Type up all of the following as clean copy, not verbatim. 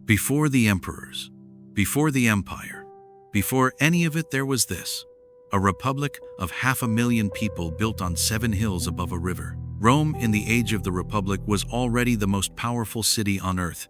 Before the emperors, before the empire, before any of it, there was this: a republic of 500,000 people built on 7 hills above a river. Rome, in the age of the Republic, was already the most powerful city on earth,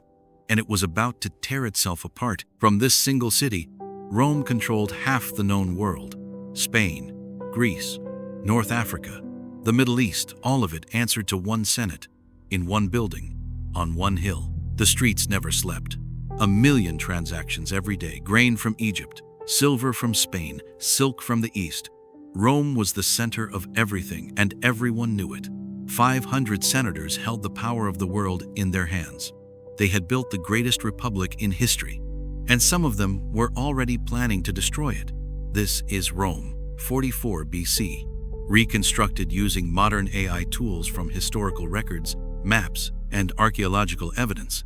and it was about to tear itself apart. From this single city, Rome controlled half the known world: Spain, Greece, North Africa, the Middle East. All of it answered to one senate, in one building, on one hill. The streets never slept. 1 million transactions every day: grain from Egypt, silver from Spain, silk from the East. Rome was the center of everything, and everyone knew it. 500 senators held the power of the world in their hands. They had built the greatest republic in history, and some of them were already planning to destroy it. This is Rome, 44 BC, reconstructed using modern AI tools from historical records, maps, and archaeological evidence.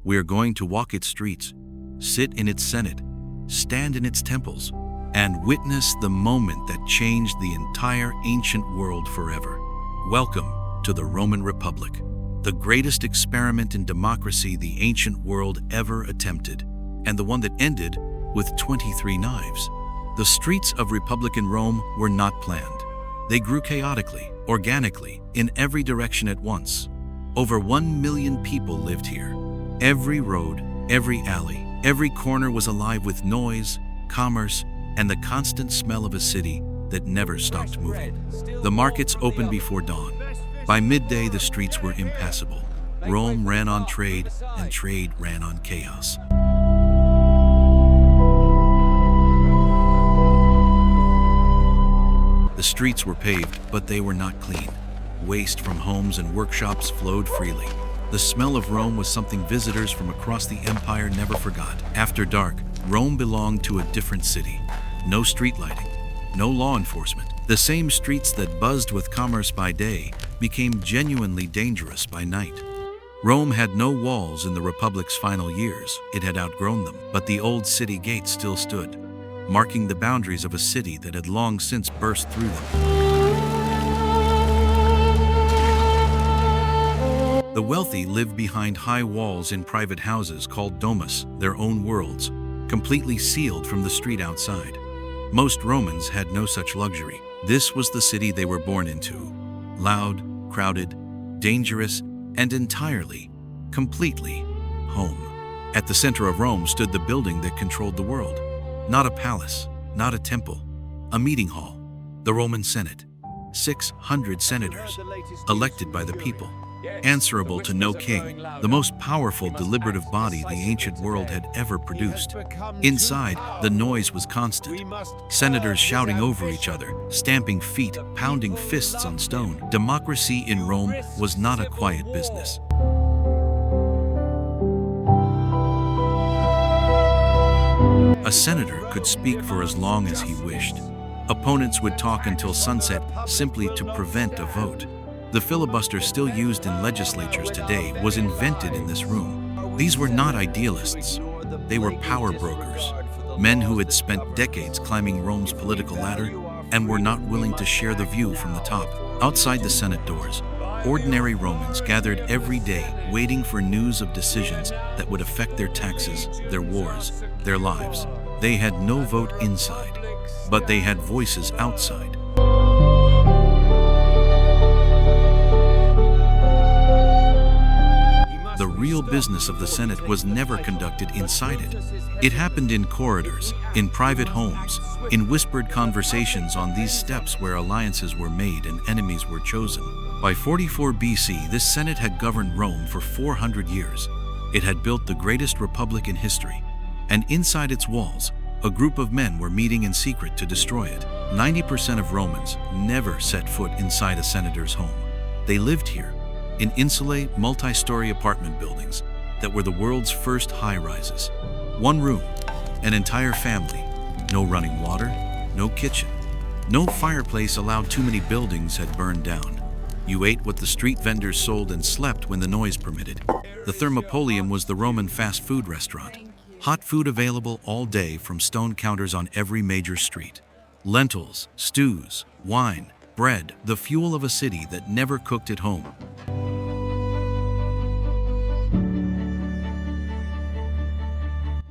We are going to walk its streets, sit in its senate, stand in its temples, and witness the moment that changed the entire ancient world forever. Welcome to the Roman Republic, the greatest experiment in democracy the ancient world ever attempted, and the one that ended with 23 knives. The streets of Republican Rome were not planned. They grew chaotically, organically, in every direction at once. Over 1 million people lived here. Every road, every alley, every corner was alive with noise, commerce, and the constant smell of a city that never stopped moving. The markets opened before dawn. By midday, the streets were impassable. Rome ran on trade, and trade ran on chaos. The streets were paved, but they were not clean. Waste from homes and workshops flowed freely. The smell of Rome was something visitors from across the empire never forgot. After dark, Rome belonged to a different city. No street lighting, no law enforcement. The same streets that buzzed with commerce by day became genuinely dangerous by night. Rome had no walls in the Republic's final years. It had outgrown them, but the old city gates still stood, marking the boundaries of a city that had long since burst through them. The wealthy lived behind high walls in private houses called domus, their own worlds, completely sealed from the street outside. Most Romans had no such luxury. This was the city they were born into: loud, crowded, dangerous, and entirely, completely home. At the center of Rome stood the building that controlled the world. Not a palace, not a temple, a meeting hall, the Roman Senate. 600 senators, elected by the people, answerable to no king, the most powerful deliberative body the ancient world had ever produced. Inside, the noise was constant. Senators shouting over each other, stamping feet, pounding fists on stone. Democracy in Rome was not a quiet business. A senator could speak for as long as he wished. Opponents would talk until sunset simply to prevent a vote. The filibuster still used in legislatures today was invented in this room. These were not idealists. They were power brokers, men who had spent decades climbing Rome's political ladder and were not willing to share the view from the top. Outside the Senate doors, ordinary Romans gathered every day waiting for news of decisions that would affect their taxes, their wars, their lives. They had no vote inside, but they had voices outside. The real business of the Senate was never conducted inside it. It happened in corridors, in private homes, in whispered conversations on these steps where alliances were made and enemies were chosen. By 44 BC, this Senate had governed Rome for 400 years. It had built the greatest republic in history, and inside its walls, a group of men were meeting in secret to destroy it. 90% of Romans never set foot inside a senator's home. They lived here, in insulated, multi-story apartment buildings that were the world's first high-rises. One room, an entire family, no running water, no kitchen. No fireplace allowed. Too many buildings had burned down. You ate what the street vendors sold and slept when the noise permitted. The Thermopolium was the Roman fast food restaurant. Hot food available all day from stone counters on every major street. Lentils, stews, wine, bread, the fuel of a city that never cooked at home.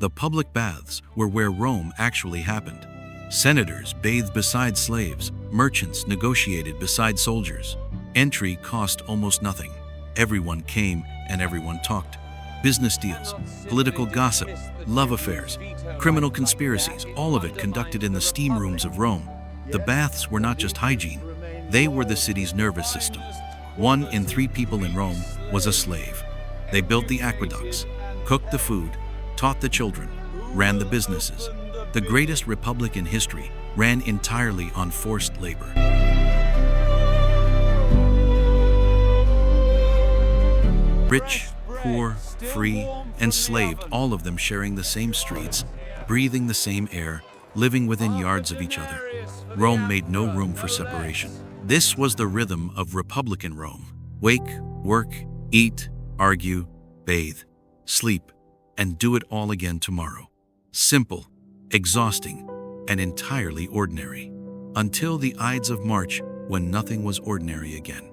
The public baths were where Rome actually happened. Senators bathed beside slaves, merchants negotiated beside soldiers. Entry cost almost nothing. Everyone came and everyone talked. Business deals, political gossip, love affairs, criminal conspiracies, all of it conducted in the steam rooms of Rome. The baths were not just hygiene, they were the city's nervous system. 1 in 3 people in Rome was a slave. They built the aqueducts, cooked the food, taught the children, ran the businesses. The greatest republic in history ran entirely on forced labor. Rich, poor, free, enslaved, all of them sharing the same streets, breathing the same air, living within yards of each other. Rome made no room for separation. This was the rhythm of Republican Rome. Wake, work, eat, argue, bathe, sleep, and do it all again tomorrow. Simple, exhausting, and entirely ordinary. Until the Ides of March, when nothing was ordinary again.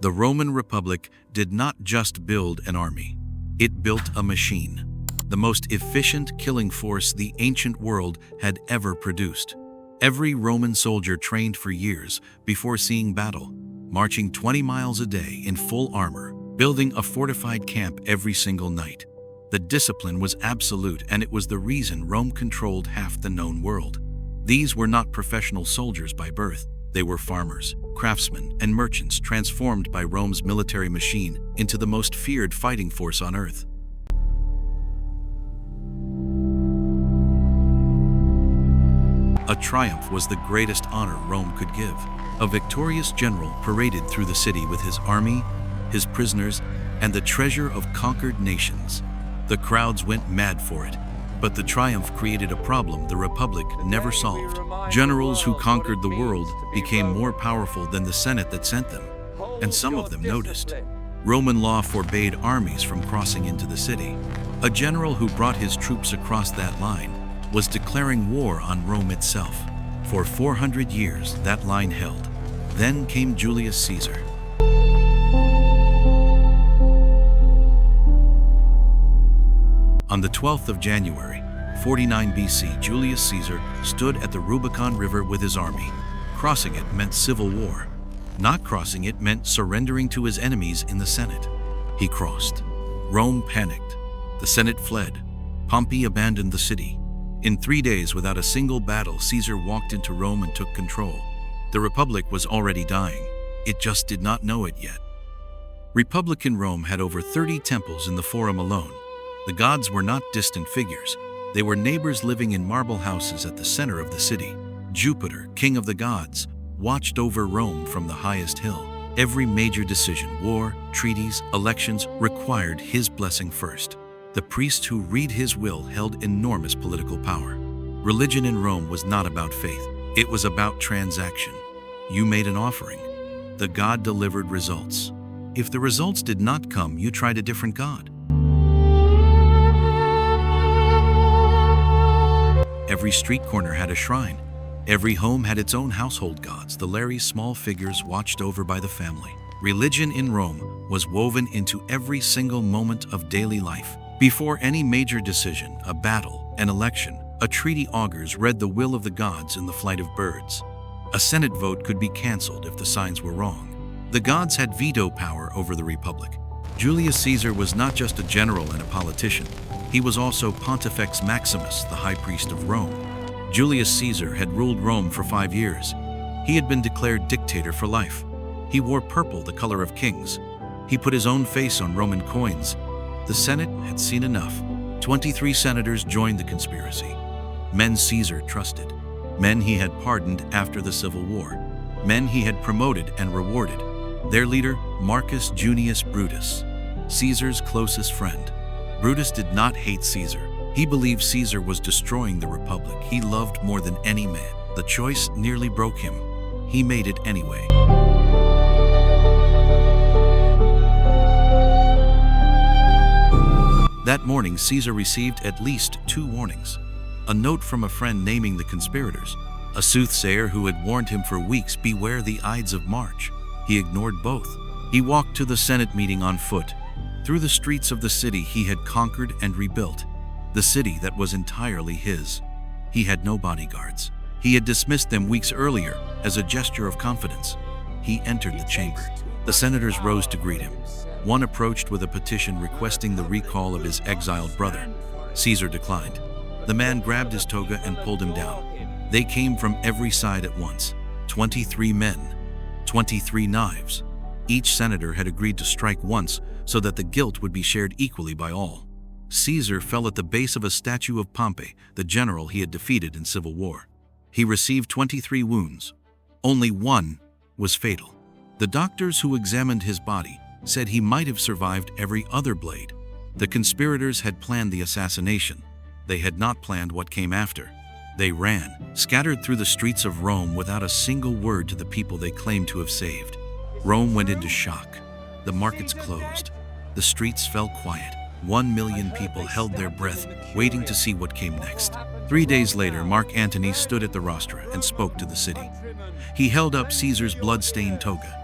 The Roman Republic did not just build an army. It built a machine, the most efficient killing force the ancient world had ever produced. Every Roman soldier trained for years before seeing battle, marching 20 miles a day in full armor, building a fortified camp every single night. The discipline was absolute, and it was the reason Rome controlled half the known world. These were not professional soldiers by birth. They were farmers, craftsmen, and merchants transformed by Rome's military machine into the most feared fighting force on earth. A triumph was the greatest honor Rome could give. A victorious general paraded through the city with his army, his prisoners, and the treasure of conquered nations. The crowds went mad for it, but the triumph created a problem the Republic never solved. Generals who conquered the world became more powerful than the Senate that sent them, and some of them noticed. Roman law forbade armies from crossing into the city. A general who brought his troops across that line was declaring war on Rome itself. For 400 years, that line held. Then came Julius Caesar. On the 12th of January, 49 BC, Julius Caesar stood at the Rubicon River with his army. Crossing it meant civil war. Not crossing it meant surrendering to his enemies in the Senate. He crossed. Rome panicked. The Senate fled. Pompey abandoned the city. In 3 days, without a single battle, Caesar walked into Rome and took control. The Republic was already dying. It just did not know it yet. Republican Rome had over 30 temples in the Forum alone. The gods were not distant figures. They were neighbors living in marble houses at the center of the city. Jupiter, king of the gods, watched over Rome from the highest hill. Every major decision, war, treaties, elections, required his blessing first. The priests who read his will held enormous political power. Religion in Rome was not about faith. It was about transaction. You made an offering. The god delivered results. If the results did not come, you tried a different god. Every street corner had a shrine. Every home had its own household gods, the Larry small figures watched over by the family. Religion in Rome was woven into every single moment of daily life. Before any major decision, a battle, an election, a treaty, augurs read the will of the gods in the flight of birds. A Senate vote could be canceled if the signs were wrong. The gods had veto power over the Republic. Julius Caesar was not just a general and a politician. He was also Pontifex Maximus, the high priest of Rome. Julius Caesar had ruled Rome for 5 years. He had been declared dictator for life. He wore purple, the color of kings. He put his own face on Roman coins. The Senate had seen enough. 23 senators joined the conspiracy. Men Caesar trusted. Men he had pardoned after the Civil War. Men he had promoted and rewarded. Their leader, Marcus Junius Brutus, Caesar's closest friend. Brutus did not hate Caesar. He believed Caesar was destroying the Republic he loved more than any man. The choice nearly broke him. He made it anyway. That morning, Caesar received at least 2 warnings. A note from a friend naming the conspirators. A soothsayer who had warned him for weeks, beware the Ides of March. He ignored both. He walked to the Senate meeting on foot. Through the streets of the city he had conquered and rebuilt. the city that was entirely his. He had no bodyguards. He had dismissed them weeks earlier as a gesture of confidence. He entered the chamber. The senators rose to greet him. One approached with a petition requesting the recall of his exiled brother. Caesar declined. The man grabbed his toga and pulled him down. They came from every side at once. 23 men, 23 knives. Each senator had agreed to strike once so that the guilt would be shared equally by all. Caesar fell at the base of a statue of Pompey, the general he had defeated in civil war. He received 23 wounds. Only one was fatal. The doctors who examined his body said he might have survived every other blade. The conspirators had planned the assassination. They had not planned what came after. They ran, scattered through the streets of Rome without a single word to the people they claimed to have saved. Rome went into shock. The markets closed. The streets fell quiet. 1 million people held their breath, waiting to see what came next. 3 days later, Mark Antony stood at the rostra and spoke to the city. He held up Caesar's blood-stained toga.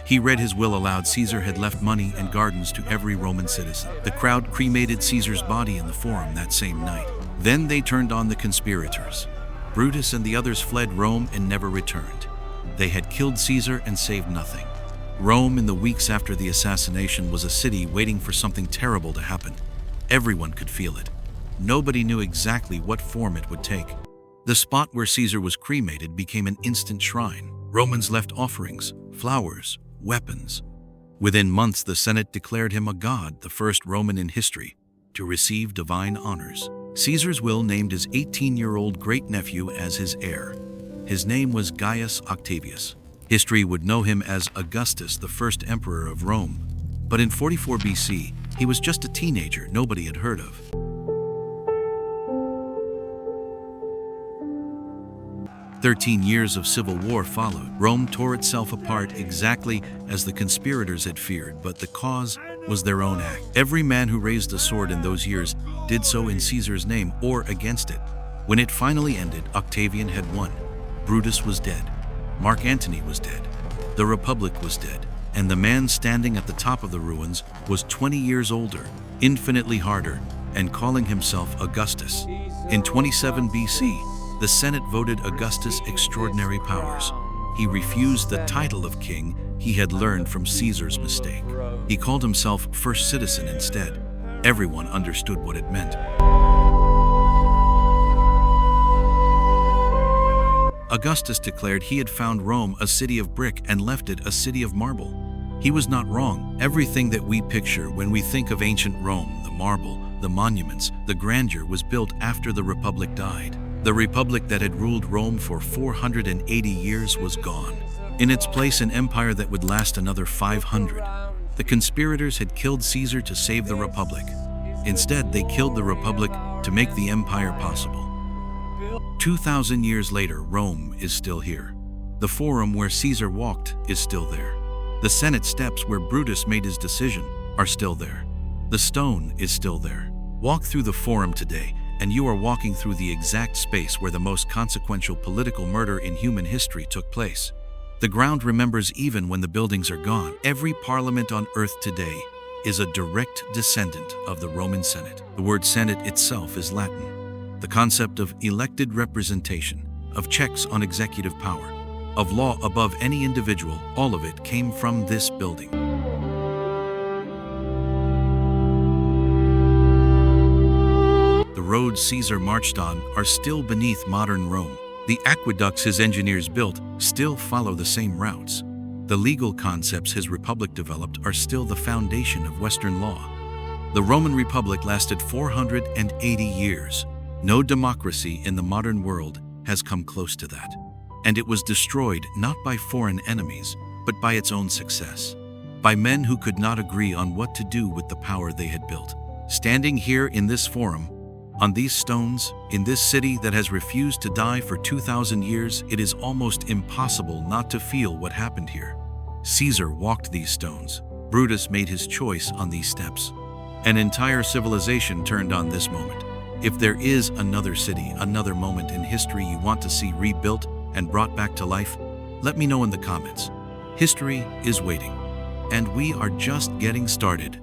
He read his will aloud. Caesar had left money and gardens to every Roman citizen. The crowd cremated Caesar's body in the Forum that same night. Then they turned on the conspirators. Brutus and the others fled Rome and never returned. They had killed Caesar and saved nothing. Rome, in the weeks after the assassination, was a city waiting for something terrible to happen. Everyone could feel it. Nobody knew exactly what form it would take. The spot where Caesar was cremated became an instant shrine. Romans left offerings, flowers, weapons. Within months, the Senate declared him a god, the first Roman in history to receive divine honors. Caesar's will named his 18-year-old great-nephew as his heir. His name was Gaius Octavius. History would know him as Augustus, the first emperor of Rome. But in 44 BC, he was just a teenager nobody had heard of. 13 years of civil war followed. Rome tore itself apart exactly as the conspirators had feared, but the cause was their own act. Every man who raised a sword in those years did so in Caesar's name or against it. When it finally ended, Octavian had won. Brutus was dead. Mark Antony was dead. The Republic was dead. And the man standing at the top of the ruins was 20 years older, infinitely harder, and calling himself Augustus. In 27 BC, the Senate voted Augustus extraordinary powers. He refused the title of king he had learned from Caesar's mistake. He called himself first citizen instead. Everyone understood what it meant. Augustus declared he had found Rome a city of brick and left it a city of marble. He was not wrong. Everything that we picture when we think of ancient Rome, the marble, the monuments, the grandeur, was built after the Republic died. The Republic that had ruled Rome for 480 years was gone. In its place, an empire that would last another 500. The conspirators had killed Caesar to save the Republic. Instead, they killed the Republic to make the empire possible. 2,000 years later, Rome is still here. The Forum where Caesar walked is still there. The Senate steps where Brutus made his decision are still there. The stone is still there. Walk through the Forum today, and you are walking through the exact space where the most consequential political murder in human history took place. The ground remembers even when the buildings are gone. Every parliament on earth today is a direct descendant of the Roman Senate. The word Senate itself is Latin. The concept of elected representation, of checks on executive power, of law above any individual, all of it came from this building. The roads Caesar marched on are still beneath modern Rome. The aqueducts his engineers built still follow the same routes. The legal concepts his republic developed are still the foundation of Western law. The Roman Republic lasted 480 years. No democracy in the modern world has come close to that. And it was destroyed not by foreign enemies, but by its own success. By men who could not agree on what to do with the power they had built. Standing here in this Forum, on these stones, in this city that has refused to die for 2,000 years, it is almost impossible not to feel what happened here. Caesar walked these stones. Brutus made his choice on these steps. An entire civilization turned on this moment. If there is another city, another moment in history you want to see rebuilt and brought back to life, let me know in the comments. History is waiting, and we are just getting started.